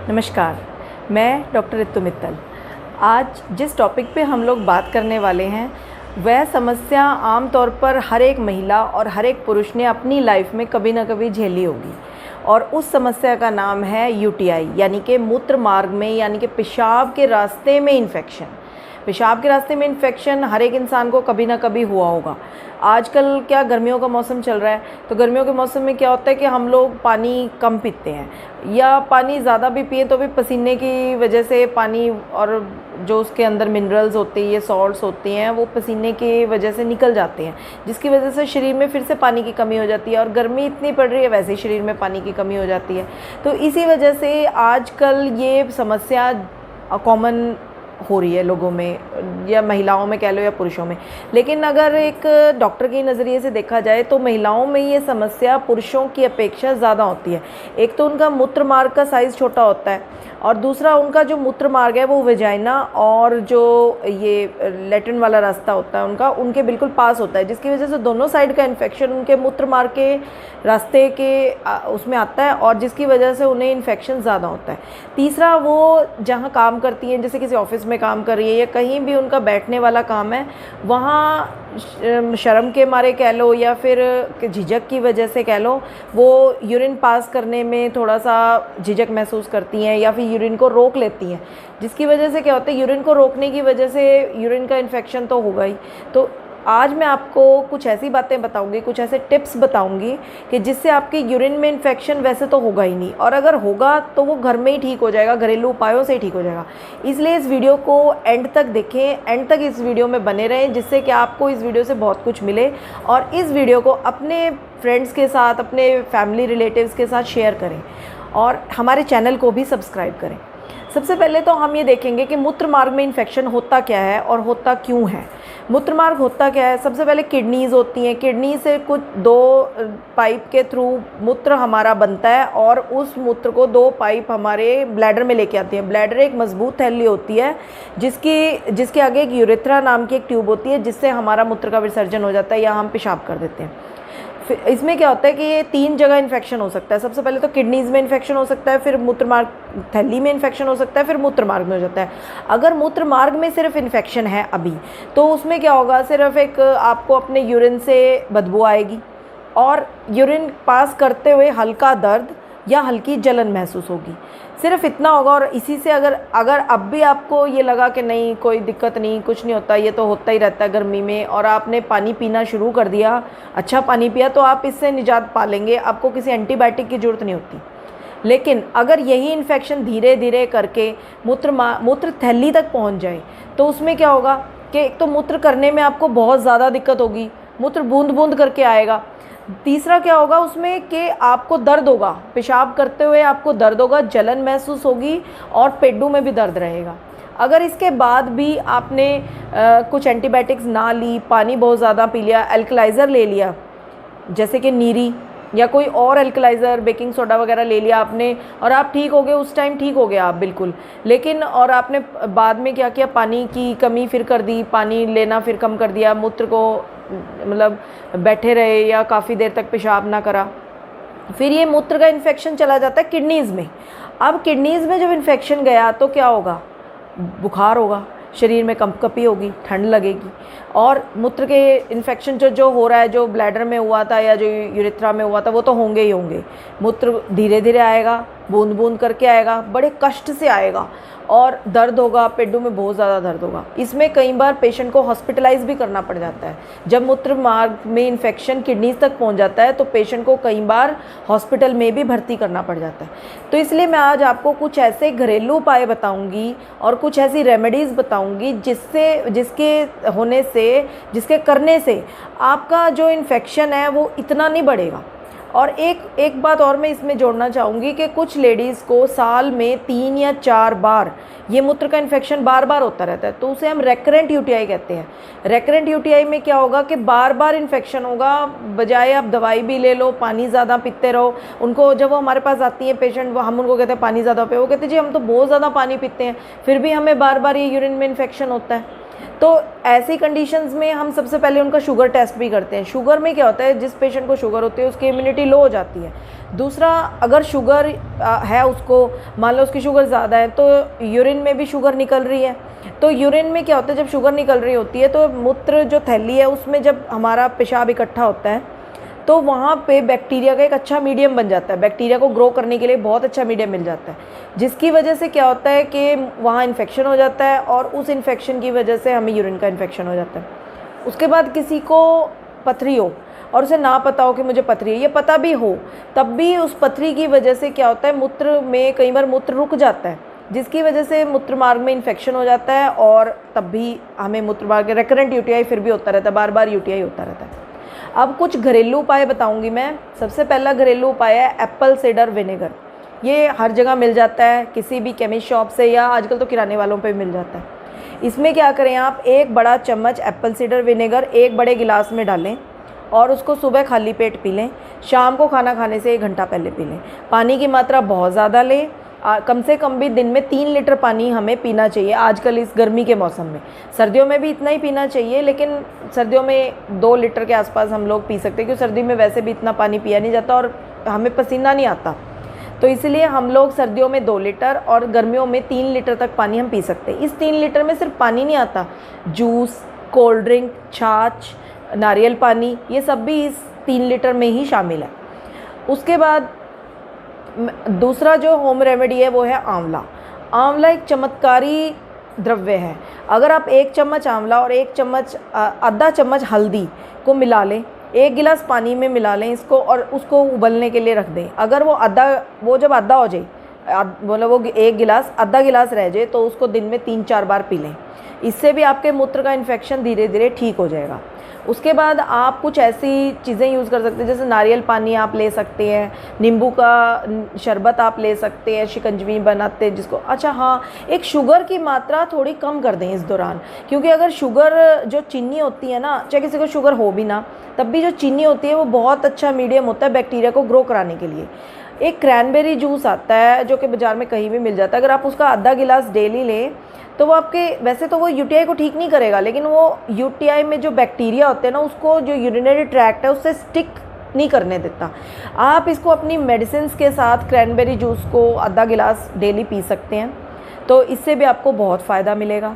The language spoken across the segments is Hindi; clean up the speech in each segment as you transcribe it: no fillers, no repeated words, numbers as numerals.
नमस्कार, मैं डॉक्टर रितु मित्तल। आज जिस टॉपिक पे हम लोग बात करने वाले हैं वह समस्या आम तौर पर हर एक महिला और हर एक पुरुष ने अपनी लाइफ में कभी ना कभी झेली होगी और उस समस्या का नाम है यूटीआई यानी कि मूत्र मार्ग में यानी कि पेशाब के रास्ते में इन्फेक्शन। पेशाब के रास्ते में इन्फेक्शन हर एक इंसान को कभी ना कभी हुआ होगा। आजकल क्या गर्मियों का मौसम चल रहा है, तो गर्मियों के मौसम में क्या होता है कि हम लोग पानी कम पीते हैं या पानी ज़्यादा भी पिए तो भी पसीने की वजह से पानी और जो उसके अंदर मिनरल्स होते हैं, ये सॉल्ट्स होते हैं, वो पसीने की वजह से निकल जाते हैं, जिसकी वजह से शरीर में फिर से पानी की कमी हो जाती है। और गर्मी इतनी पड़ रही है, वैसे ही शरीर में पानी की कमी हो जाती है। तो इसी वजह से आजकल ये समस्या कॉमन हो रही है लोगों में, या महिलाओं में कह लो या पुरुषों में। लेकिन अगर एक डॉक्टर के नज़रिए से देखा जाए तो महिलाओं में ये समस्या पुरुषों की अपेक्षा ज़्यादा होती है। एक तो उनका मूत्र मार्ग का साइज़ छोटा होता है और दूसरा उनका जो मूत्र मार्ग है वो वेजाइना और जो ये लैट्रिन वाला रास्ता होता है उनके बिल्कुल पास होता है, जिसकी वजह से दोनों साइड का इन्फेक्शन उनके मूत्र मार्ग के रास्ते के उसमें आता है और जिसकी वजह से उन्हें इन्फेक्शन ज़्यादा होता है। तीसरा, वो जहाँ काम करती हैं, जैसे किसी ऑफिस में काम कर रही है या कहीं भी उनका बैठने वाला काम है, वहाँ शर्म के मारे कह लो या फिर झिझक की वजह से कह लो, वो यूरिन पास करने में थोड़ा सा झिझक महसूस करती हैं या फिर यूरिन को रोक लेती हैं, जिसकी वजह से क्या होता है, यूरिन को रोकने की वजह से यूरिन का इन्फेक्शन तो होगा ही। तो आज मैं आपको कुछ ऐसी बातें बताऊंगी, कुछ ऐसे टिप्स बताऊंगी कि जिससे आपके यूरिन में इन्फेक्शन वैसे तो होगा ही नहीं, और अगर होगा तो वो घर में ही ठीक हो जाएगा, घरेलू उपायों से ही ठीक हो जाएगा। इसलिए इस वीडियो को एंड तक देखें, एंड तक इस वीडियो में बने रहें, जिससे कि आपको इस वीडियो से बहुत कुछ मिले। और इस वीडियो को अपने फ्रेंड्स के साथ, अपने फैमिली रिलेटिव्स के साथ शेयर करें और हमारे चैनल को भी सब्सक्राइब करें। सबसे पहले तो हम ये देखेंगे कि मूत्र मार्ग में इन्फेक्शन होता क्या है और होता क्यों है। मूत्र मार्ग होता क्या है? सबसे पहले किडनीज़ होती हैं। किडनी से कुछ दो पाइप के थ्रू मूत्र हमारा बनता है और उस मूत्र को दो पाइप हमारे ब्लैडर में लेके आती हैं। ब्लैडर एक मजबूत थैली होती है जिसके आगे एक यूरेथ्रा नाम की एक ट्यूब होती है, जिससे हमारा मूत्र का विसर्जन हो जाता है या हम पेशाब कर देते हैं। फिर इसमें क्या होता है कि ये 3 जगह इन्फेक्शन हो सकता है। सबसे पहले तो किडनीज़ में इन्फेक्शन हो सकता है, फिर मूत्र मार्ग थैली में इन्फेक्शन हो सकता है, फिर मूत्र मार्ग में हो जाता है। अगर मूत्र मार्ग में सिर्फ इन्फेक्शन है अभी, तो उसमें क्या होगा, सिर्फ एक आपको अपने यूरिन से बदबू आएगी और यूरिन पास करते हुए हल्का दर्द या हल्की जलन महसूस होगी, सिर्फ इतना होगा। और इसी से अगर अब भी आपको ये लगा कि नहीं कोई दिक्कत नहीं, कुछ नहीं होता, ये तो होता ही रहता है गर्मी में, और आपने पानी पीना शुरू कर दिया, अच्छा पानी पिया, तो आप इससे निजात पा लेंगे, आपको किसी एंटीबायोटिक की ज़रूरत नहीं होती। लेकिन अगर यही इन्फेक्शन धीरे धीरे करके मूत्र थैली तक पहुंच जाए, तो उसमें क्या होगा कि एक तो मूत्र करने में आपको बहुत ज़्यादा दिक्कत होगी, मूत्र बूंद बूंद करके आएगा। तीसरा क्या होगा उसमें कि आपको दर्द होगा, पेशाब करते हुए आपको दर्द होगा, जलन महसूस होगी और पेडू में भी दर्द रहेगा। अगर इसके बाद भी आपने कुछ एंटीबायोटिक्स ना ली, पानी बहुत ज़्यादा पी लिया, एल्कलाइज़र ले लिया जैसे कि नीरी या कोई और एल्कलाइज़र, बेकिंग सोडा वगैरह ले लिया आपने, और आप ठीक हो गए, उस टाइम ठीक हो गया आप बिल्कुल, लेकिन और आपने बाद में क्या किया, पानी की कमी फिर कर दी, पानी लेना फिर कम कर दिया, मूत्र को मतलब बैठे रहे या काफ़ी देर तक पेशाब ना करा, फिर ये मूत्र का इन्फेक्शन चला जाता है किडनीज़ में। अब किडनीज़ में जब इन्फेक्शन गया तो क्या होगा, बुखार होगा, शरीर में कंपकपी होगी, ठंड लगेगी, और मूत्र के इन्फेक्शन जो हो रहा है, जो ब्लैडर में हुआ था या जो यूरेथ्रा में हुआ था, वो तो होंगे ही होंगे। मूत्र धीरे धीरे आएगा, बूंद बूंद करके आएगा, बड़े कष्ट से आएगा और दर्द होगा, पेडों में बहुत ज़्यादा दर्द होगा। इसमें कई बार पेशेंट को हॉस्पिटलाइज भी करना पड़ जाता है। जब मूत्र मार्ग में इन्फेक्शन किडनीज तक पहुंच जाता है तो पेशेंट को कई बार हॉस्पिटल में भी भर्ती करना पड़ जाता है। तो इसलिए मैं आज आपको कुछ ऐसे घरेलू उपाय बताऊंगी और कुछ ऐसी रेमेडीज़ बताऊंगी जिसके करने से आपका जो इन्फेक्शन है वो इतना नहीं बढ़ेगा। और एक बात और मैं इसमें जोड़ना चाहूँगी कि कुछ लेडीज़ को साल में 3 या 4 बार ये मूत्र का इन्फेक्शन बार बार होता रहता है, तो उसे हम रेकरेंट यूटीआई कहते हैं। रेकरेंट यूटीआई में क्या होगा कि बार बार इन्फेक्शन होगा, बजाय आप दवाई भी ले लो, पानी ज़्यादा पीते रहो। उनको जब वो हमारे पास आती हैं पेशेंट, वो हम उनको कहते हैं पानी ज़्यादा पियो, वो कहते हैं जी हम तो बहुत ज़्यादा पानी पीते हैं, फिर भी हमें बार बार ये यूरिन में इन्फेक्शन होता है। तो ऐसी कंडीशंस में हम सबसे पहले उनका शुगर टेस्ट भी करते हैं। शुगर में क्या होता है, जिस पेशेंट को शुगर होती है उसकी इम्यूनिटी लो हो जाती है। दूसरा, अगर शुगर है उसको, मान लो उसकी शुगर ज़्यादा है तो यूरिन में भी शुगर निकल रही है। तो यूरिन में क्या होता है, जब शुगर निकल रही होती है तो मूत्र जो थैली है उसमें जब हमारा पेशाब इकट्ठा होता है तो वहाँ पे बैक्टीरिया का एक अच्छा मीडियम बन जाता है। बैक्टीरिया को ग्रो करने के लिए बहुत अच्छा मीडियम मिल जाता है, जिसकी वजह से क्या होता है कि वहाँ इन्फेक्शन हो जाता है और उस इन्फेक्शन की वजह से हमें यूरिन का इन्फेक्शन हो जाता है। उसके बाद किसी को पथरी हो और उसे ना पता हो कि मुझे पथरी है, ये पता भी हो, तब भी उस पथरी की वजह से क्या होता है, मूत्र में कई बार मूत्र रुक जाता है, जिसकी वजह से मूत्र मार्ग में इन्फेक्शन हो जाता है और तब भी हमें मूत्र मार्ग रेकरेंट यूटीआई फिर भी होता रहता है, बार बार यूटीआई होता रहता है। अब कुछ घरेलू उपाय बताऊंगी मैं। सबसे पहला घरेलू उपाय है एप्पल साइडर विनेगर। ये हर जगह मिल जाता है, किसी भी केमिस्ट शॉप से या आजकल तो किराने वालों पे मिल जाता है। इसमें क्या करें, आप एक बड़ा चम्मच एप्पल साइडर विनेगर एक बड़े गिलास में डालें और उसको सुबह खाली पेट पी लें। शाम को खाना खाने से 1 घंटा पहले पी लें। पानी की मात्रा बहुत ज़्यादा लें, कम से कम भी दिन में 3 लीटर पानी हमें पीना चाहिए आजकल इस गर्मी के मौसम में। सर्दियों में भी इतना ही पीना चाहिए, लेकिन सर्दियों में 2 लीटर के आसपास हम लोग पी सकते हैं, क्योंकि सर्दी में वैसे भी इतना पानी पिया नहीं जाता और हमें पसीना नहीं आता। तो इसलिए हम लोग सर्दियों में 2 लीटर और गर्मियों में 3 लीटर तक पानी हम पी सकते हैं। इस 3 लीटर में सिर्फ पानी नहीं आता, जूस, कोल्ड ड्रिंक, छाछ, नारियल पानी, ये सब भी इस 3 लीटर में ही शामिल है। उसके बाद दूसरा जो होम रेमेडी है वो है आंवला। आंवला एक चमत्कारी द्रव्य है। अगर आप 1 चम्मच आंवला और 1 चम्मच आधा चम्मच हल्दी को मिला लें, 1 गिलास पानी में मिला लें इसको और उसको उबलने के लिए रख दें। अगर वो जब आधा हो जाए, मतलब वो 1 गिलास आधा गिलास रह जाए, तो उसको दिन में 3-4 बार पी लें। इससे भी आपके मूत्र का इन्फेक्शन धीरे धीरे ठीक हो जाएगा। उसके बाद आप कुछ ऐसी चीज़ें यूज़ कर सकते हैं, जैसे नारियल पानी आप ले सकते हैं, नींबू का शरबत आप ले सकते हैं, शिकंजवी बनाते हैं जिसको। अच्छा हाँ, एक शुगर की मात्रा थोड़ी कम कर दें इस दौरान, क्योंकि अगर शुगर जो चीनी होती है ना, चाहे किसी को शुगर हो भी ना, तब भी जो चीनी होती है वो बहुत अच्छा मीडियम होता है बैक्टीरिया को ग्रो कराने के लिए। एक क्रैनबेरी जूस आता है जो कि बाज़ार में कहीं भी मिल जाता है, अगर आप उसका आधा गिलास डेली लें तो वो आपके, वैसे तो वो यूटीआई को ठीक नहीं करेगा, लेकिन वो यूटीआई में जो बैक्टीरिया होते हैं ना, उसको जो यूरिनरी ट्रैक्ट है उससे स्टिक नहीं करने देता। आप इसको अपनी मेडिसिन के साथ क्रैनबेरी जूस को आधा गिलास डेली पी सकते हैं, तो इससे भी आपको बहुत फ़ायदा मिलेगा।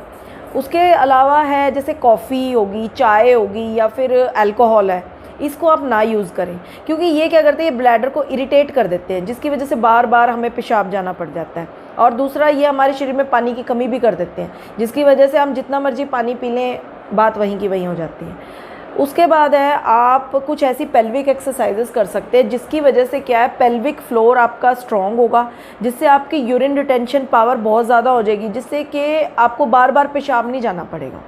उसके अलावा है जैसे कॉफ़ी होगी, चाय होगी या फिर अल्कोहल है, इसको आप ना यूज़ करें, क्योंकि ये क्या करते हैं, ये ब्लैडर को इरिटेट कर देते हैं, जिसकी वजह से बार बार हमें पेशाब जाना पड़ जाता है। और दूसरा, ये हमारे शरीर में पानी की कमी भी कर देते हैं, जिसकी वजह से हम जितना मर्जी पानी पी लें, बात वहीं की वहीं हो जाती है। उसके बाद है, आप कुछ ऐसी पेल्विक एक्सरसाइजेस कर सकते हैं जिसकी वजह से क्या है, पेल्विक फ्लोर आपका स्ट्रॉन्ग होगा, जिससे आपकी यूरिन रिटेंशन पावर बहुत ज़्यादा हो जाएगी, जिससे कि आपको बार बार पेशाब नहीं जाना पड़ेगा।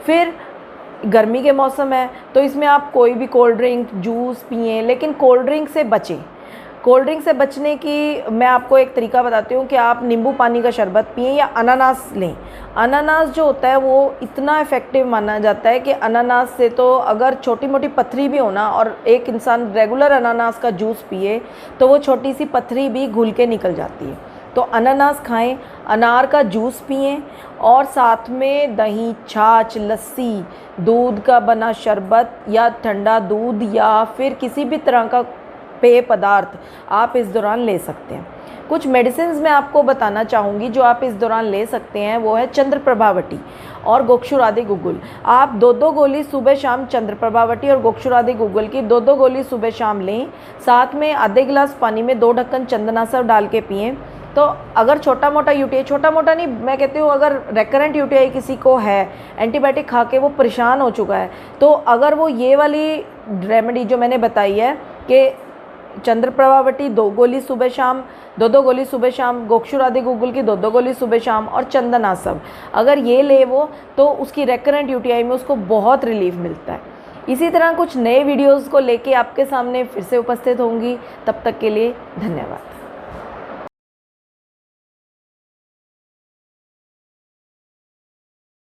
फिर गर्मी के मौसम है तो इसमें आप कोई भी कोल्ड ड्रिंक, जूस पिएं, लेकिन कोल्ड ड्रिंक से बचें। कोल्ड ड्रिंक से बचने की मैं आपको एक तरीका बताती हूँ कि आप नींबू पानी का शरबत पिएं या अनानास लें। अनानास जो होता है वो इतना इफ़ेक्टिव माना जाता है कि अनानास से तो अगर छोटी मोटी पथरी भी हो ना और एक इंसान रेगुलर अनानास का जूस पिए तो वो छोटी सी पथरी भी घुल के निकल जाती है। तो अनानास खाएं, अनार का जूस पिएं और साथ में दही, छाछ, लस्सी, दूध का बना शरबत या ठंडा दूध या फिर किसी भी तरह का पेय पदार्थ आप इस दौरान ले सकते हैं। कुछ मेडिसिन्स मैं आपको बताना चाहूँगी जो आप इस दौरान ले सकते हैं, वो है चंद्र प्रभावटी और गोक्षुरादि गुगुल। आप 2-2 गोली सुबह शाम चंद्र प्रभावटी और गोक्षुरादि गुगुल की 2-2 गोली सुबह शाम लें। साथ में आधे गिलास पानी में 2 ढक्कन चंदनासव डाल के पिएँ। तो अगर छोटा मोटा यूटीआई, छोटा मोटा नहीं, मैं कहती हूँ अगर रेकरेंट यूटीआई किसी को है, एंटीबायोटिक खा के वो परेशान हो चुका है, तो अगर वो ये वाली रेमेडी जो मैंने बताई है कि चंद्र प्रभावटी 2 गोली सुबह शाम, 2-2 गोली सुबह शाम, गोक्षुरादि गुगुल की 2-2 गोली सुबह शाम और चंदनासव, अगर ये ले वो, तो उसकी रेकरेंट यूटीआई में उसको बहुत रिलीफ मिलता है। इसी तरह कुछ नए वीडियोज़ को लेके आपके सामने फिर से उपस्थित होंगी। तब तक के लिए धन्यवाद।